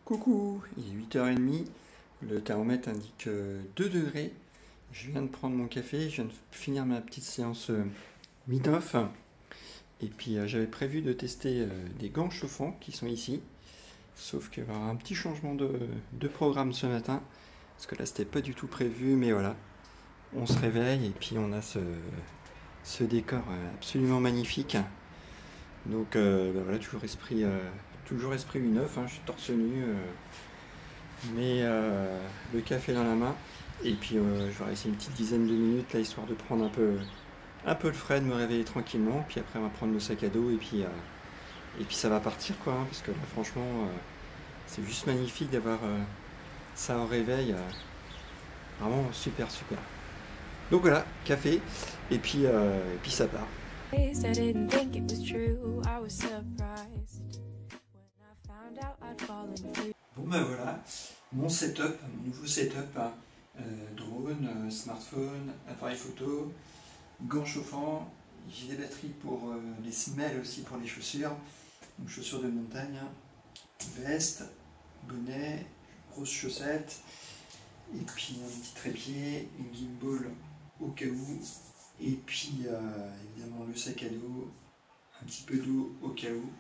Coucou, il est 8h30, le thermomètre indique 2 degrés. Je viens de prendre mon café, je viens de finir ma petite séance Widoff. Et puis j'avais prévu de tester des gants chauffants qui sont ici. Sauf qu'il va y avoir un petit changement de programme ce matin. Parce que là c'était pas du tout prévu, mais voilà. On se réveille et puis on a ce décor absolument magnifique. Donc voilà, toujours esprit Widoff, hein, je suis torse nu. Mais le café dans la main et puis je vais rester une petite dizaine de minutes là histoire de prendre un peu le frais, de me réveiller tranquillement, puis après on va prendre le sac à dos et puis ça va partir quoi, hein, parce que là franchement c'est juste magnifique d'avoir ça au réveil, vraiment super super. Donc voilà, café et puis ça part. I didn't think it was true. I was surprised when I found out I'd fallen for you. Bon ben voilà, mon setup, mon nouveau setup, hein, drone, smartphone, appareil photo, gants chauffants, j'ai des batteries pour les semelles aussi pour les chaussures, donc chaussures de montagne, veste, bonnet, grosses chaussettes, et puis un petit trépied, une gimbal au cas où, et puis évidemment le sac à dos, un petit peu d'eau au cas où.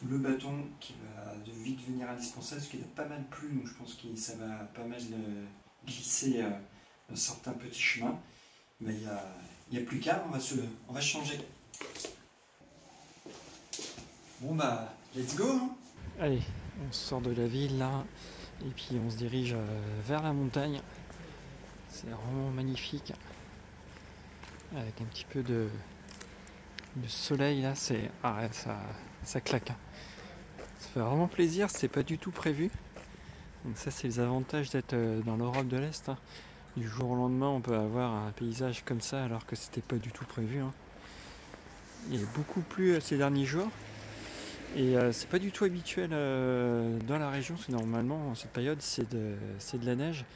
Le bâton qui va vite devenir indispensable parce qu'il a pas mal plu, donc je pense que ça va pas mal glisser dans certains petits chemins. Mais il n'y a plus qu'à, on va changer. Bon bah, let's go hein. Allez, on sort de la ville là, et puis on se dirige vers la montagne. C'est vraiment magnifique. Avec un petit peu de soleil là, ça claque. Ça fait vraiment plaisir, c'est pas du tout prévu. Donc ça c'est les avantages d'être dans l'Europe de l'Est, hein. Du jour au lendemain on peut avoir un paysage comme ça alors que c'était pas du tout prévu, hein. Il y a beaucoup plu ces derniers jours et c'est pas du tout habituel dans la région, parce que normalement en cette période c'est de la neige,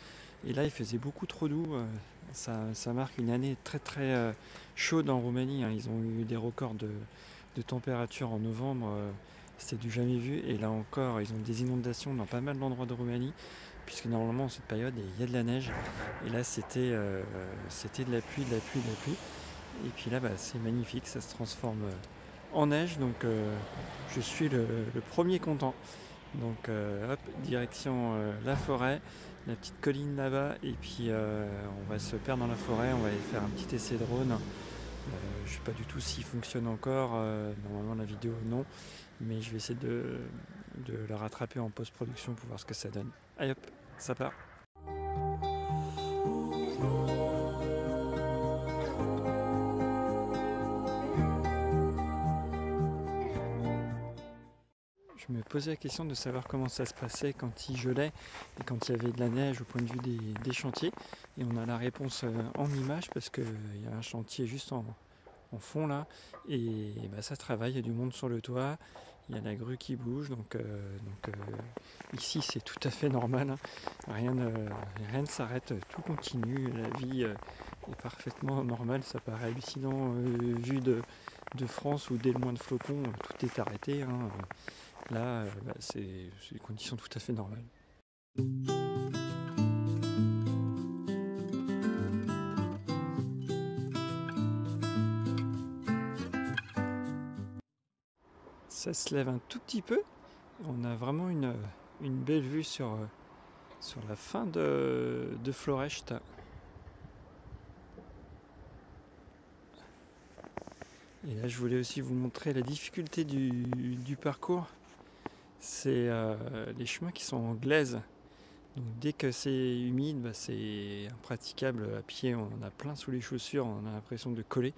et là il faisait beaucoup trop doux. Ça marque une année très très chaude en Roumanie, hein. Ils ont eu des records de température en novembre, c'était du jamais vu, et là encore ils ont des inondations dans pas mal d'endroits de Roumanie, puisque normalement en cette période il y a de la neige, et là c'était de la pluie, de la pluie, de la pluie, et puis là bah, c'est magnifique, ça se transforme en neige, donc je suis le premier content. Donc hop, direction la forêt, la petite colline là-bas, et puis on va se perdre dans la forêt, on va aller faire un petit essai de drone. Je ne sais pas du tout s'il fonctionne encore, normalement la vidéo non, mais je vais essayer de la rattraper en post-production pour voir ce que ça donne. Allez hop, ça part. Je me posais la question de savoir comment ça se passait quand il gelait et quand il y avait de la neige au point de vue des chantiers. Et on a la réponse en image, parce qu'il y a un chantier juste en fond là. Et bah, ça travaille, il y a du monde sur le toit, il y a la grue qui bouge. Donc ici c'est tout à fait normal, hein. Rien ne s'arrête, tout continue. La vie est parfaitement normale. Ça paraît hallucinant vu de France où dès le moins de flocons tout est arrêté, hein. Là, bah, c'est des conditions tout à fait normales. Ça se lève un tout petit peu. On a vraiment une belle vue sur la fin de Florești. Et là, je voulais aussi vous montrer la difficulté du parcours. C'est les chemins qui sont en glaise. Donc dès que c'est humide, bah, c'est impraticable à pied. On en a plein sous les chaussures, on a l'impression de coller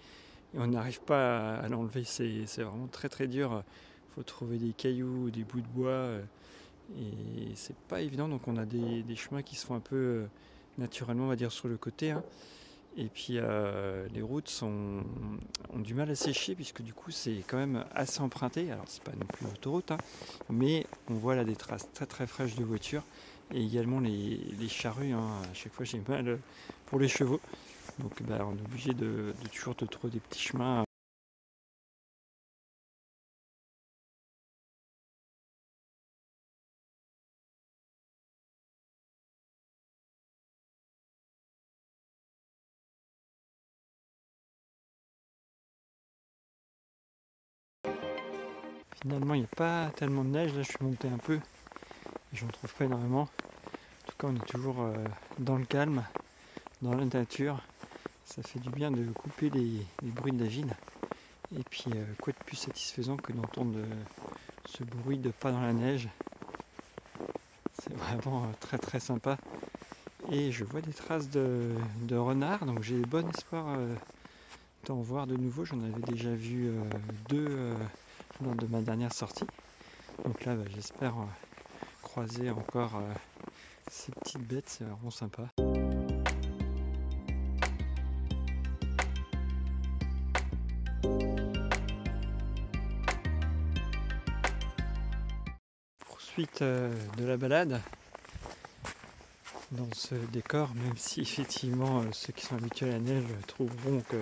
et on n'arrive pas à l'enlever. C'est vraiment très très dur. Il faut trouver des cailloux, des bouts de bois, et c'est pas évident. Donc on a des chemins qui se font un peu naturellement, on va dire, sur le côté, hein. Et puis les routes ont du mal à sécher, puisque du coup c'est quand même assez emprunté. Alors c'est pas non plus une autoroute, hein, mais on voit là des traces très très fraîches de voitures, et également les charrues, hein. À chaque fois j'ai mal pour les chevaux, donc bah, on est obligé de toujours de trouver des petits chemins Finalement, il n'y a pas tellement de neige. Là, je suis monté un peu et j'en trouve pas énormément. En tout cas, on est toujours dans le calme, dans la nature. Ça fait du bien de couper les bruits de la ville. Et puis, quoi de plus satisfaisant que d'entendre ce bruit de pas dans la neige. C'est vraiment très très sympa. Et je vois des traces de renards, donc j'ai bon espoir d'en voir de nouveau. J'en avais déjà vu deux lors de ma dernière sortie. Donc là, j'espère croiser encore ces petites bêtes, c'est vraiment sympa. Poursuite de la balade dans ce décor, même si effectivement ceux qui sont habitués à la neige trouveront qu'il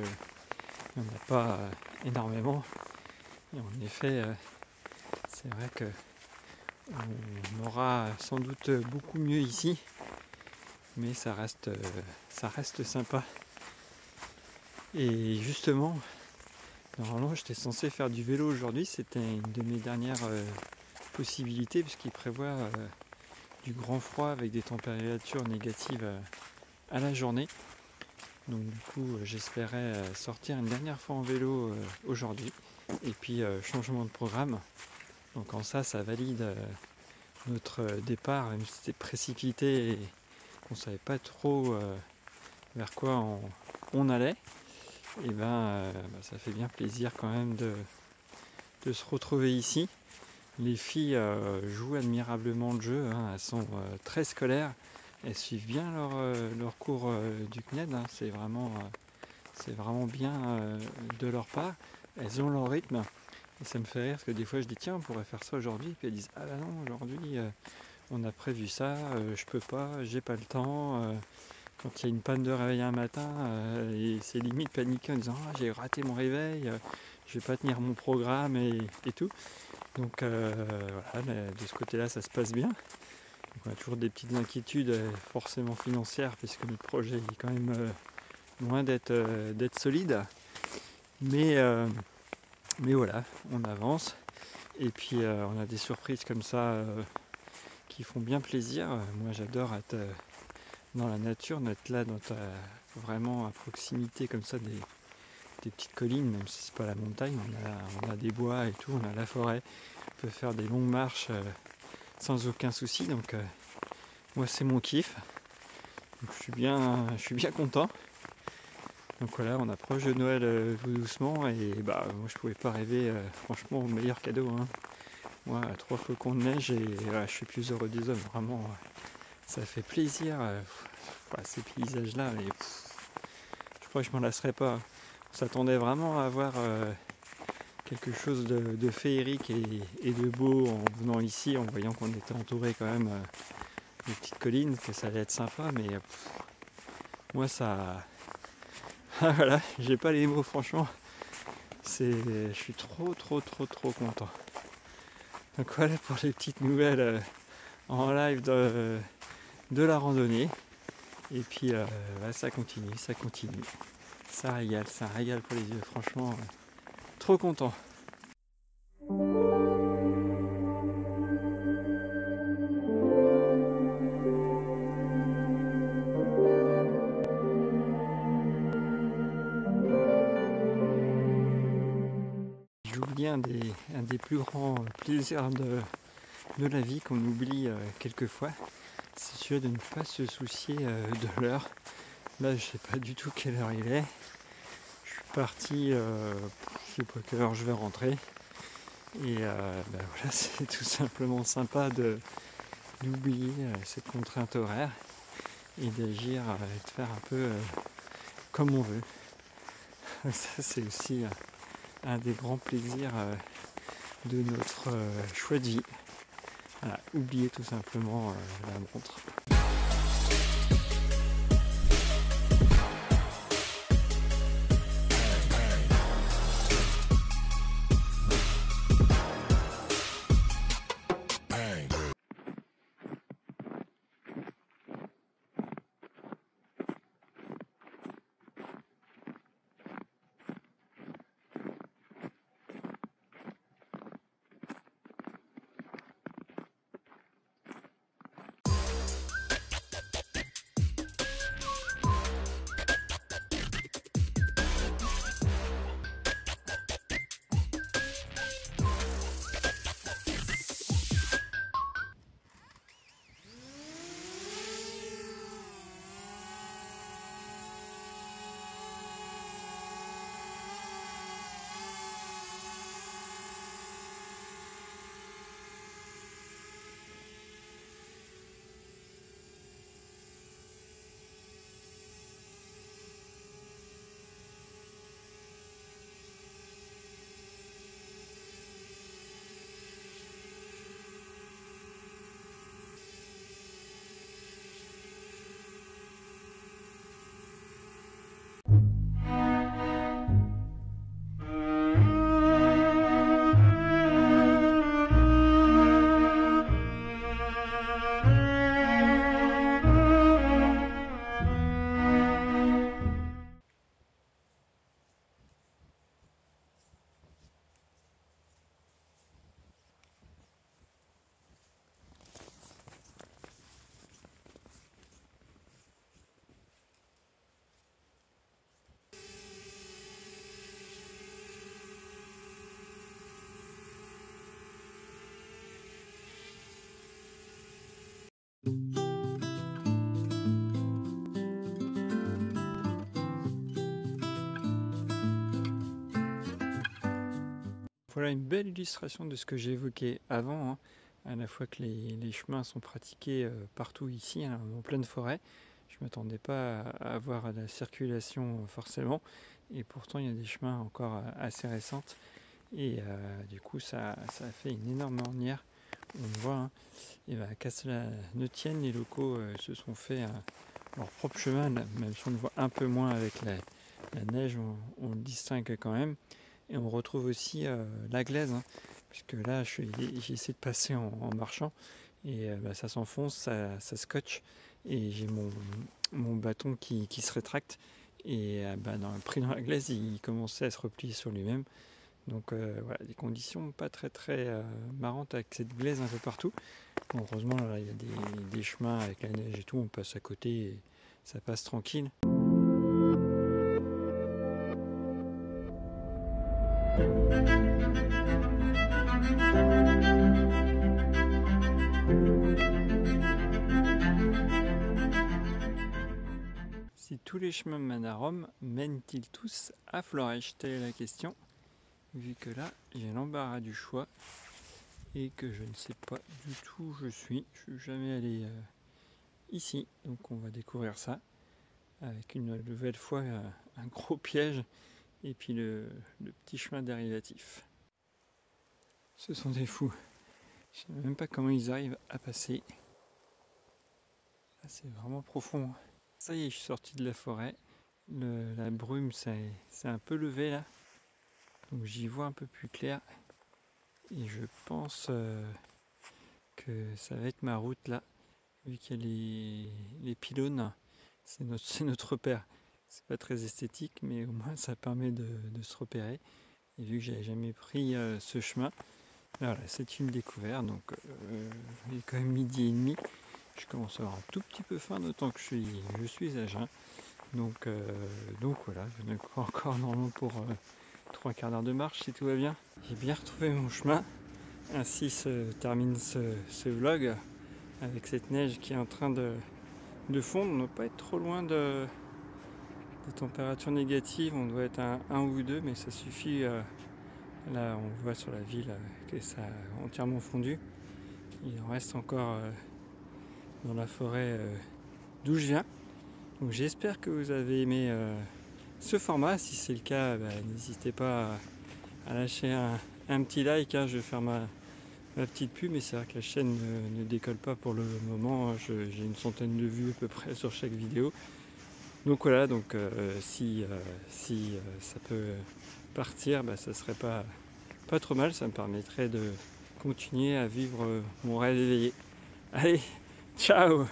n'y en a pas énormément. Et en effet, c'est vrai que on aura sans doute beaucoup mieux ici, mais ça reste sympa. Et justement, normalement j'étais censé faire du vélo aujourd'hui, c'était une de mes dernières possibilités puisqu'il prévoit du grand froid avec des températures négatives à la journée. Donc du coup j'espérais sortir une dernière fois en vélo aujourd'hui et puis changement de programme. Donc en ça valide notre départ, même si c'était précipité et qu'on ne savait pas trop vers quoi on allait. Et ça fait bien plaisir quand même de se retrouver ici. Les filles jouent admirablement le jeu, hein. Elles sont très scolaires, elles suivent bien leur cours du CNED, hein. C'est vraiment bien de leur part. Elles ont leur rythme et ça me fait rire parce que des fois je dis tiens on pourrait faire ça aujourd'hui, et puis elles disent ah bah non aujourd'hui on a prévu ça, je peux pas, j'ai pas le temps. Quand il y a une panne de réveil un matin, et c'est limite paniqué en disant ah, j'ai raté mon réveil, je vais pas tenir mon programme et tout. Donc voilà, de ce côté-là ça se passe bien. Donc, on a toujours des petites inquiétudes forcément financières puisque notre projet est quand même loin d'être solide. Mais voilà, on avance. Et puis on a des surprises comme ça qui font bien plaisir. Moi j'adore être dans la nature, d'être là vraiment à proximité comme ça des petites collines, même si c'est pas la montagne, on a des bois et tout, on a la forêt, on peut faire des longues marches sans aucun souci, donc moi c'est mon kiff. Donc, je suis bien content. Donc voilà, on approche de Noël tout doucement et moi je pouvais pas rêver franchement au meilleur cadeau, hein. Moi 3 flocons de neige et voilà, je suis plus heureux des hommes, vraiment ça fait plaisir ces paysages là, mais je crois que je m'en lasserai pas. On s'attendait vraiment à avoir quelque chose de féerique et de beau en venant ici, en voyant qu'on était entouré quand même de petites collines, que ça allait être sympa, mais moi ça... voilà, j'ai pas les mots franchement, je suis trop content. Donc voilà pour les petites nouvelles en live de la randonnée, et puis ça continue, ça régale pour les yeux, franchement trop content. J'oublie un des plus grands plaisirs de la vie qu'on oublie quelquefois, c'est celui de ne pas se soucier de l'heure. Là je sais pas du tout quelle heure il est. Je suis parti, je sais pas quelle heure je vais rentrer. Et voilà, c'est tout simplement sympa d'oublier cette contrainte horaire et d'agir et de faire un peu comme on veut. Ça c'est aussi un des grands plaisirs de notre choix de vie. Voilà, oublier tout simplement la montre. Voilà une belle illustration de ce que j'évoquais avant, hein. À la fois que les chemins sont pratiqués partout ici, hein, en pleine forêt. Je ne m'attendais pas à avoir de la circulation forcément, et pourtant il y a des chemins encore assez récents, et du coup ça a fait une énorme ornière. On voit, hein, et qu'à cela ne tienne, les locaux se sont fait leur propre chemin, même si on le voit un peu moins avec la neige, on le distingue quand même. Et on retrouve aussi la glaise, hein, puisque là j'ai essayé de passer en marchant, et ça s'enfonce, ça scotche, et j'ai mon bâton qui se rétracte, et pris dans la glaise, il commençait à se replier sur lui-même. Donc voilà, des conditions pas très marrantes avec cette glaise un peu partout. Bon, heureusement là, il y a des chemins avec la neige et tout, on passe à côté et ça passe tranquille. Si tous les chemins mènent à Rome, mènent-ils tous à Florèche? Telle est la question, vu que là j'ai l'embarras du choix et que je ne sais pas du tout où je suis. Je suis jamais allé ici, donc on va découvrir ça avec une nouvelle fois un gros piège et puis le petit chemin dérivatif. Ce sont des fous. Je ne sais même pas comment ils arrivent à passer. C'est vraiment profond. Ça y est, je suis sorti de la forêt. La brume s'est un peu levée là. Donc j'y vois un peu plus clair. Et je pense que ça va être ma route là. Vu qu'il y a les pylônes, c'est notre repère. C'est pas très esthétique, mais au moins ça permet de se repérer. Et vu que j'avais jamais pris ce chemin, voilà, c'est une découverte. Donc il est quand même 12h30. Je commence à avoir un tout petit peu faim, d'autant que je suis à jeun. Donc voilà, je n'ai pas encore normalement pour 3/4 d'heure de marche si tout va bien. J'ai bien retrouvé mon chemin. Ainsi se termine ce vlog avec cette neige qui est en train de fondre. On ne doit pas être trop loin des températures négatives, on doit être à 1 ou 2, mais ça suffit. Là on voit sur la ville que ça a entièrement fondu. Il en reste encore dans la forêt d'où je viens. Donc j'espère que vous avez aimé ce format. Si c'est le cas, n'hésitez pas à lâcher un petit like, hein. Je vais faire ma petite pub, mais c'est vrai que la chaîne ne décolle pas pour le moment. J'ai une centaine de vues à peu près sur chaque vidéo. Donc voilà, si ça peut partir, ça serait pas trop mal. Ça me permettrait de continuer à vivre mon rêve éveillé. Allez, ciao!